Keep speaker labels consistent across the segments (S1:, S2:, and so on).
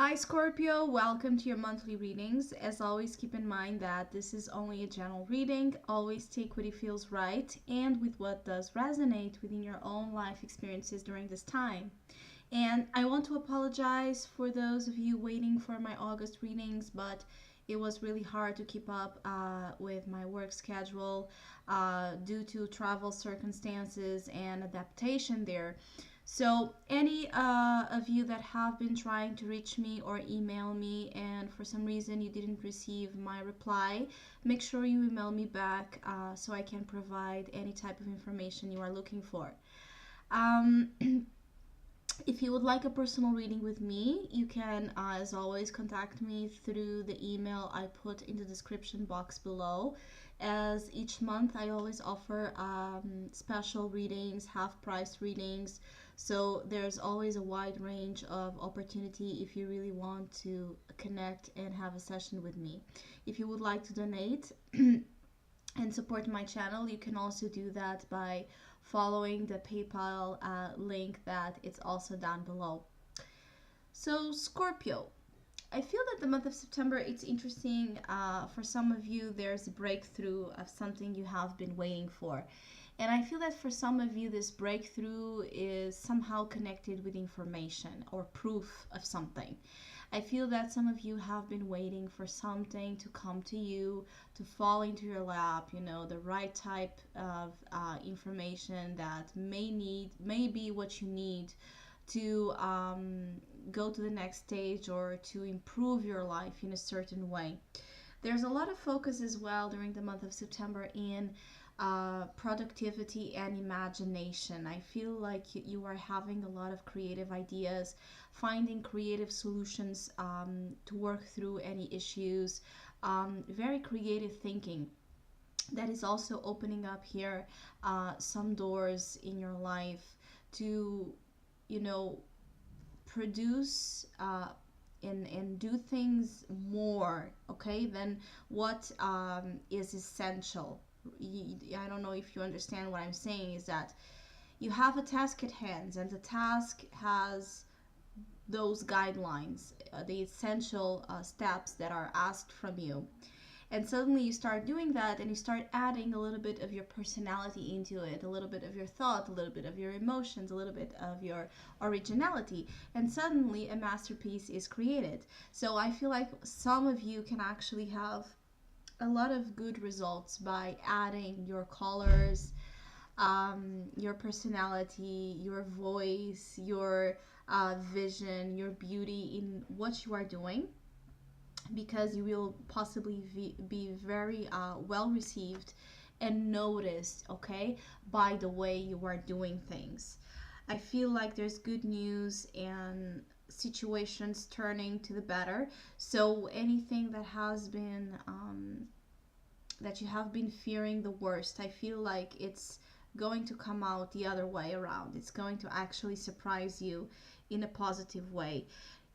S1: Hi Scorpio, welcome to your monthly readings. As always, keep in mind that this is only a general reading. Always take what it feels right and with what does resonate within your own life experiences during this time. And I want to apologize for those of you waiting for my August readings, but it was really hard to keep up with my work schedule due to travel circumstances and adaptation there. So, any of you that have been trying to reach me or email me, and for some reason you didn't receive my reply, make sure you email me back so I can provide any type of information you are looking for. Um, if you would like a personal reading with me, you can, as always, contact me through the email I put in the description box below. As each month, I always offer special readings, half price readings. So there's always a wide range of opportunity if you really want to connect and have a session with me. If you would like to donate, and support my channel, you can also do that by following the PayPal link that it's also down below. So Scorpio, I feel that the month of September, it's interesting. For some of you, there's a breakthrough of something you have been waiting for. And I feel that for some of you, this breakthrough is somehow connected with information or proof of something. I feel that some of you have been waiting for something to come to you, to fall into your lap, the right type of information that may be what you need to go to the next stage or to improve your life in a certain way. There's a lot of focus as well during the month of September in productivity and imagination. I feel like you are having a lot of creative ideas, finding creative solutions to work through any issues, very creative thinking. That is also opening up here some doors in your life to, produce and do things more, okay, than what is essential. I don't know if you understand what I'm saying, is that you have a task at hand and the task has those guidelines, the essential steps that are asked from you, and suddenly you start doing that and you start adding a little bit of your personality into it, a little bit of your thought, a little bit of your emotions, a little bit of your originality, and suddenly a masterpiece is created. So I feel like some of you can actually have a lot of good results by adding your colors, your personality, your voice, your vision, your beauty in what you are doing, because you will possibly be very well received and noticed, okay, by the way you are doing things. I feel like there's good news and situations turning to the better. So anything that has been that you have been fearing the worst, I feel like it's going to come out the other way around. It's going to actually surprise you in a positive way.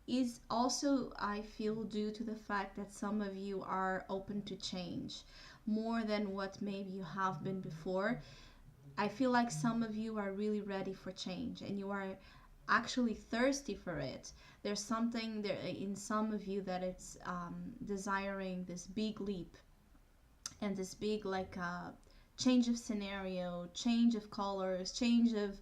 S1: Is also, I feel, due to the fact that some of you are open to change more than what maybe you have been before. I feel like some of you are really ready for change and you are actually thirsty for it. There's something there in some of you that it's desiring this big leap and this big, like, change of scenario, change of colors, change of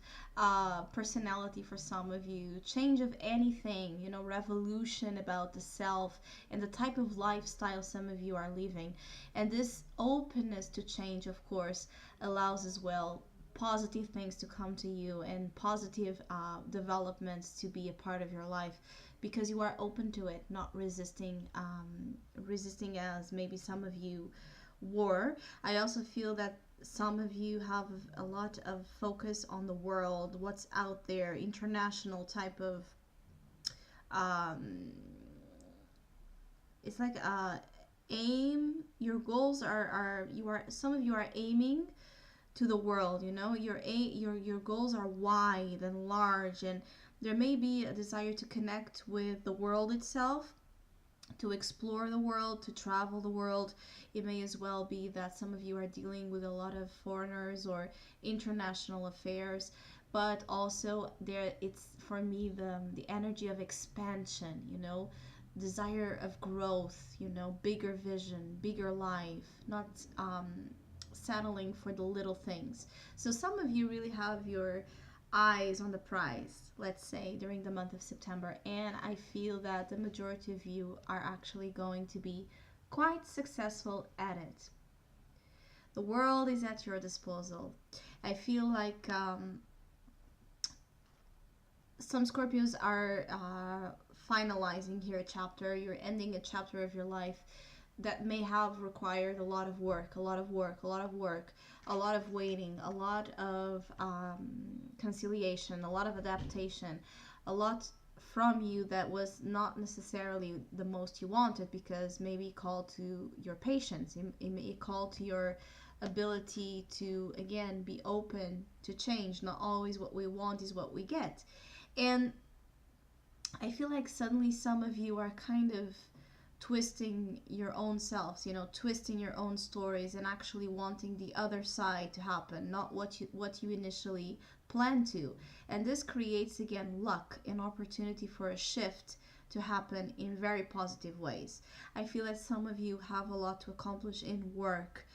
S1: personality for some of you, change of anything, revolution about the self and the type of lifestyle some of you are living. And this openness to change, of course, allows as well positive things to come to you and positive developments to be a part of your life, because you are open to it, not resisting as maybe some of you were. I also feel that some of you have a lot of focus on the world, what's out there, international type of um it's like aim. Your goals are you are some of you are aiming to the world, your goals are wide and large, and there may be a desire to connect with the world itself, to explore the world, to travel the world. It may as well be that some of you are dealing with a lot of foreigners or international affairs. but also there it's for me the energy of expansion, you know, desire of growth, you know, bigger vision, bigger life, not settling for the little things. So some of you really have your eyes on the prize, let's say, during the month of September, and I feel that the majority of you are actually going to be quite successful at it. The world is at your disposal. I feel like some Scorpios are finalizing here a chapter. You're ending a chapter of your life that may have required a lot of work, a lot of work, a lot of work, a lot of waiting, a lot of conciliation, a lot of adaptation, a lot from you that was not necessarily the most you wanted, because maybe it called to your patience, it called to your ability to again be open to change. Not always what we want is what we get. And I feel like suddenly some of you are kind of twisting your own selves, you know, twisting your own stories and actually wanting the other side to happen, not what you initially planned to. And this creates again luck, an opportunity for a shift to happen in very positive ways. I feel that some of you have a lot to accomplish in work,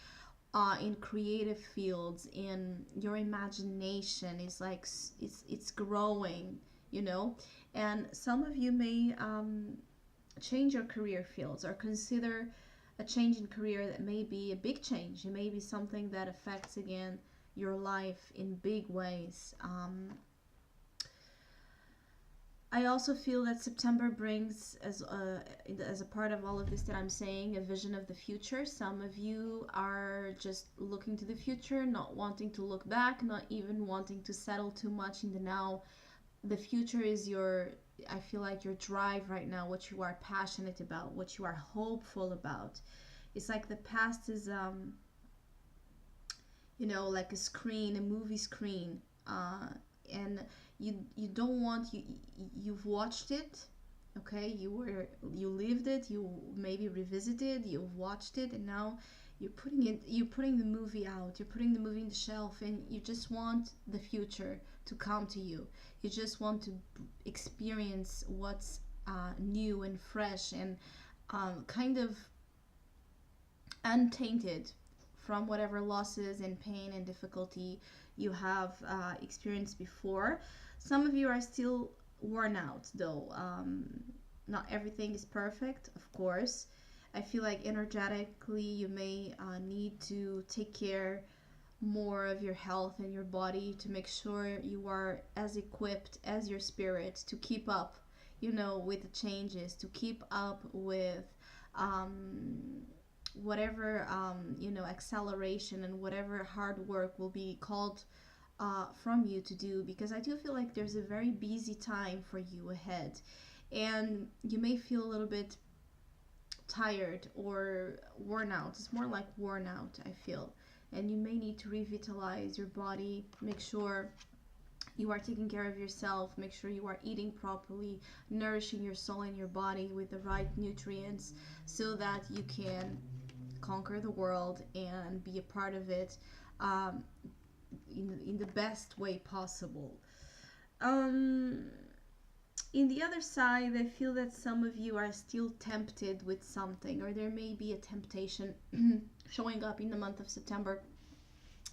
S1: in creative fields, in your imagination is like it's growing, you know. And some of you may change your career fields or consider a change in career that may be a big change. It may be something that affects again your life in big ways. I also feel that September brings, as a part of all of this that I'm saying, a vision of the future. Some of you are just looking to the future, not wanting to look back, not even wanting to settle too much in the now. The future is your, I feel like, your drive right now, what you are passionate about, what you are hopeful about. It's like the past is, you know, like a screen, a movie screen, and you don't want, you've watched it, okay, you lived it, you maybe revisited, you've watched it, and now you're putting the movie out, you're putting the movie in the shelf, and you just want the future to come to you. You just want to experience what's new and fresh and kind of untainted from whatever losses and pain and difficulty you have experienced before. Some of you are still worn out though. Not everything is perfect, of course. I feel like energetically you may need to take care more of your health and your body to make sure you are as equipped as your spirit to keep up, you know, with the changes, to keep up with whatever you know, acceleration and whatever hard work will be called from you to do, because I do feel like there's a very busy time for you ahead, and you may feel a little bit tired or worn out. It's more like worn out, I feel, and you may need to revitalize your body. Make sure you are taking care of yourself, make sure you are eating properly, nourishing your soul and your body with the right nutrients so that you can conquer the world and be a part of it in the best way possible. In the other side, I feel that some of you are still tempted with something, or there may be a temptation showing up in the month of September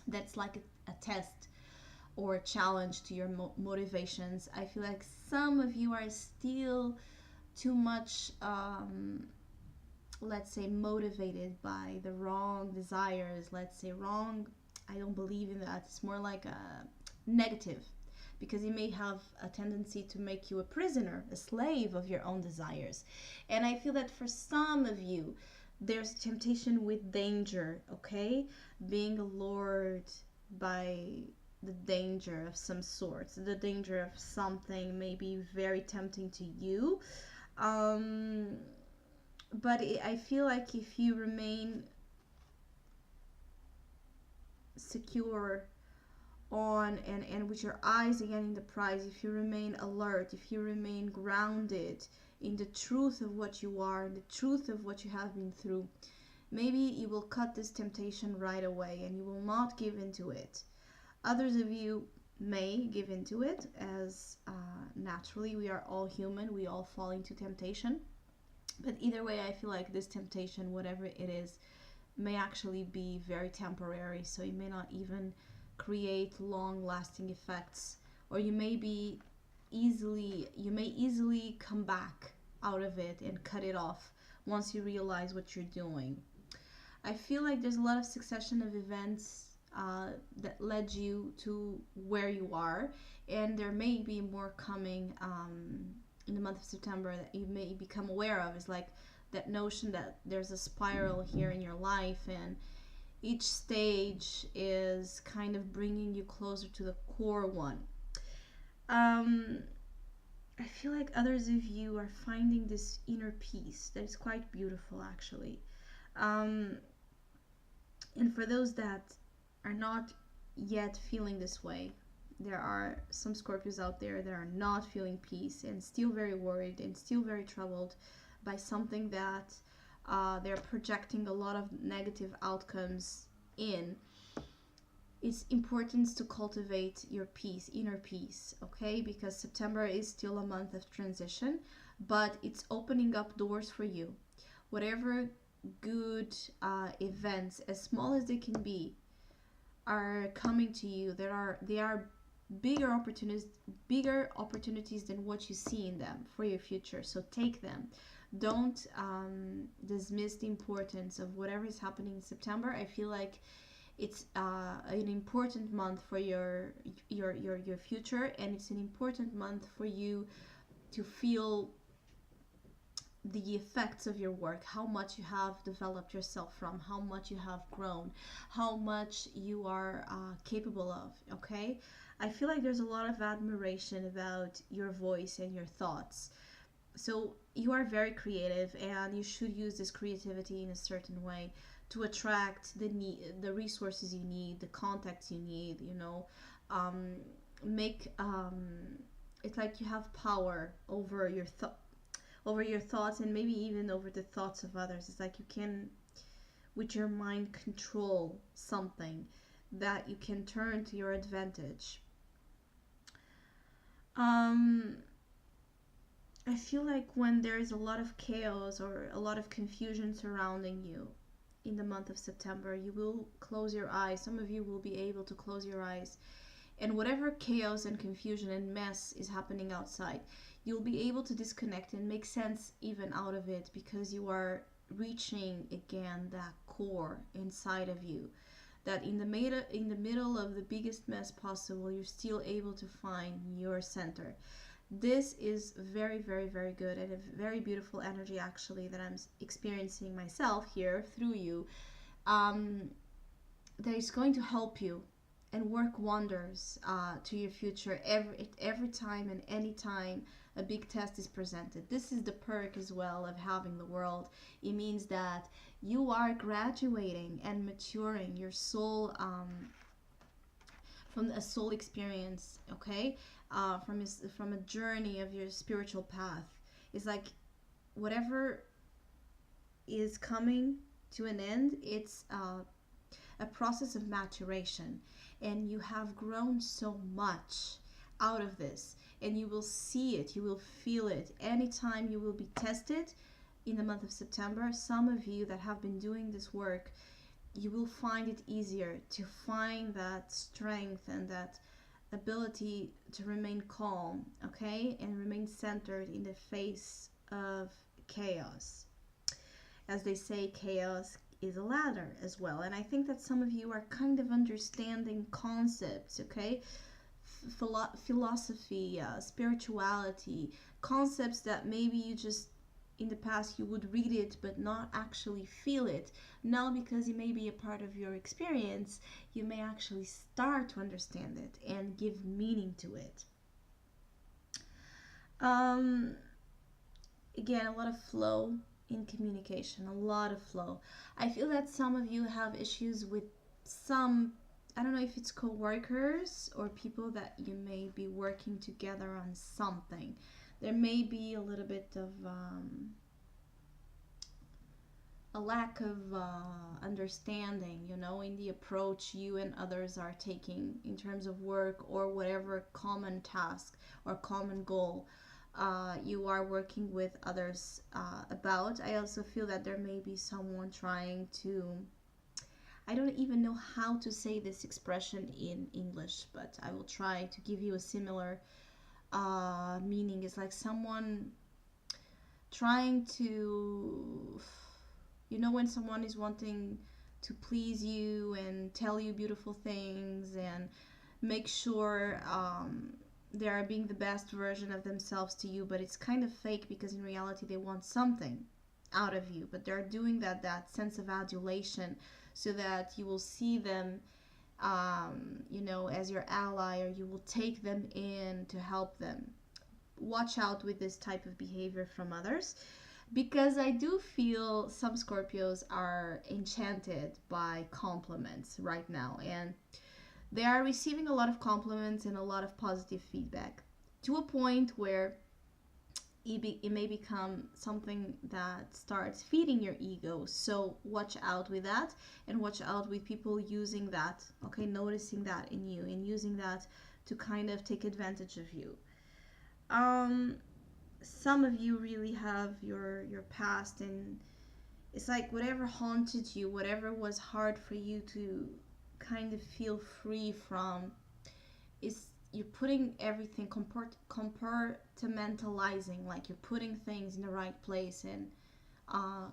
S1: that's like a test or a challenge to your motivations. I feel like some of you are still too much, let's say, motivated by the wrong desires. Let's say wrong, I don't believe in that. It's more like a negative, because it may have a tendency to make you a prisoner, a slave of your own desires. And I feel that for some of you, there's temptation with danger, okay? Being allured by the danger of some sort. The danger of something may be very tempting to you. But I feel like if you remain secure on and with your eyes again in the prize, if you remain alert, if you remain grounded in the truth of what you are, the truth of what you have been through, maybe you will cut this temptation right away and you will not give into it. Others of you may give into it, as naturally we are all human, we all fall into temptation. But either way, I feel like this temptation, whatever it is, may actually be very temporary, so you may not even create long lasting effects, or you may easily come back out of it and cut it off once you realize what you're doing. I feel like there's a lot of succession of events that led you to where you are, and there may be more coming in the month of September that you may become aware of. Is like that notion that there's a spiral here in your life, and each stage is kind of bringing you closer to the core one. Um, I feel like others of you are finding this inner peace that is quite beautiful, actually. Um, and for those that are not yet feeling this way, there are some Scorpios out there that are not feeling peace and still very worried and still very troubled by something that they're projecting a lot of negative outcomes in. It's important to cultivate your peace, inner peace, okay? Because September is still a month of transition, but it's opening up doors for you. Whatever good events, as small as they can be, are coming to you. They are bigger opportunities than what you see in them for your future. So take them. Don't dismiss the importance of whatever is happening in September. I feel like it's an important month for your future, and it's an important month for you to feel the effects of your work, how much you have developed yourself from, how much you have grown, how much you are capable of, okay? I feel like there's a lot of admiration about your voice and your thoughts. So you are very creative, and you should use this creativity in a certain way to attract the resources you need, the contacts you need, um, make it's like you have power over your thoughts, and maybe even over the thoughts of others. It's like you can, with your mind, control something that you can turn to your advantage. um I feel like when there is a lot of chaos or a lot of confusion surrounding you in the month of September, you will close your eyes. Some of you will be able to close your eyes, and whatever chaos and confusion and mess is happening outside, you'll be able to disconnect and make sense even out of it, because you are reaching again that core inside of you, that in the middle of the biggest mess possible, you're still able to find your center. This is very, very, very good, and a very beautiful energy, actually, that I'm experiencing myself here through you, um, that is going to help you and work wonders to your future every time and any time a big test is presented. This is the perk as well of having the world. It means that you are graduating and maturing your soul, from a soul experience, okay? From a journey of your spiritual path. It's like whatever is coming to an end, it's a process of maturation, and you have grown so much out of this, and you will see it, you will feel it anytime you will be tested in the month of September. Some of you that have been doing this work, you will find it easier to find that strength and that ability to remain calm, okay, and remain centered in the face of chaos. As they say, chaos is a ladder as well. And I think that some of you are kind of understanding concepts, okay, philosophy, spirituality, concepts that maybe you just in the past you would read it but not actually feel it. Now, because it may be a part of your experience, you may actually start to understand it and give meaning to it. um Again, a lot of flow in communication, a lot of flow. I feel that some of you have issues with some, I don't know if it's co-workers or people that you may be working together on something. There may be a little bit of a lack of understanding, in the approach you and others are taking in terms of work or whatever common task or common goal you are working with others about. I also feel that there may be someone trying to, I don't even know how to say this expression in English, but I will try to give you a similar meaning. It's like someone trying to, when someone is wanting to please you and tell you beautiful things and make sure they are being the best version of themselves to you, but it's kind of fake because in reality they want something out of you, but they're doing that sense of adulation so that you will see them as your ally, or you will take them in to help them. Watch out with this type of behavior from others, because I do feel some Scorpios are enchanted by compliments right now, and they are receiving a lot of compliments and a lot of positive feedback to a point where it may become something that starts feeding your ego. So watch out with that, and watch out with people using that, okay, noticing that in you and using that to kind of take advantage of you. Some of you really have your past, and it's like whatever haunted you, whatever was hard for you to kind of feel free from, is you're putting everything compartmentalizing, like you're putting things in the right place and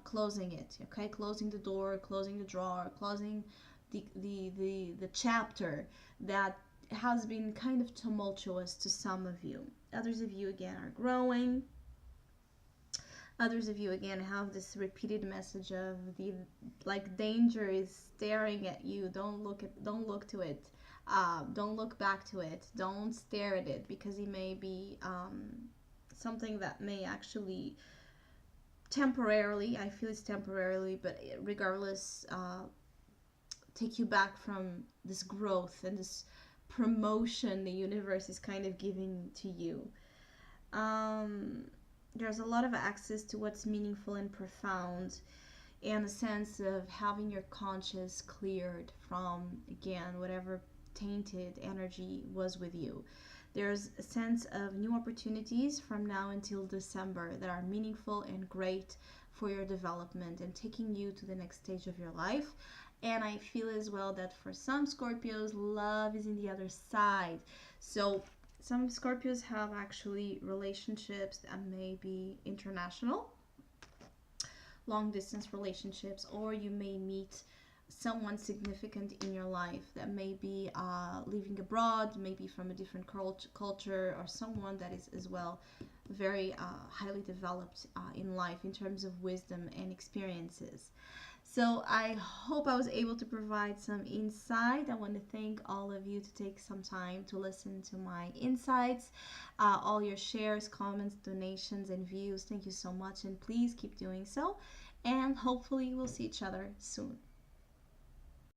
S1: closing it, okay, closing the door, closing the drawer, closing the chapter that has been kind of tumultuous to some of you. Others of you again are growing. Others of you again have this repeated message of the, like, danger is staring at you. Don't look to it. Don't look back to it. Don't stare at it, because it may be something that may actually temporarily, I feel it's temporarily, but regardless, take you back from this growth and this promotion the universe is kind of giving to you. There's a lot of access to what's meaningful and profound, and a sense of having your conscience cleared from, again, whatever tainted energy was with you. There's a sense of new opportunities from now until December that are meaningful and great for your development and taking you to the next stage of your life. And I feel as well that for some Scorpios, love is in the other side. So some Scorpios have actually relationships that may be international, long distance relationships, or you may meet someone significant in your life that may be living abroad, maybe from a different culture, or someone that is as well very highly developed in life in terms of wisdom and experiences. So I hope I was able to provide some insight. I want to thank all of you to take some time to listen to my insights, all your shares, comments, donations, and views. Thank you so much, and please keep doing so. And hopefully we'll see each other soon.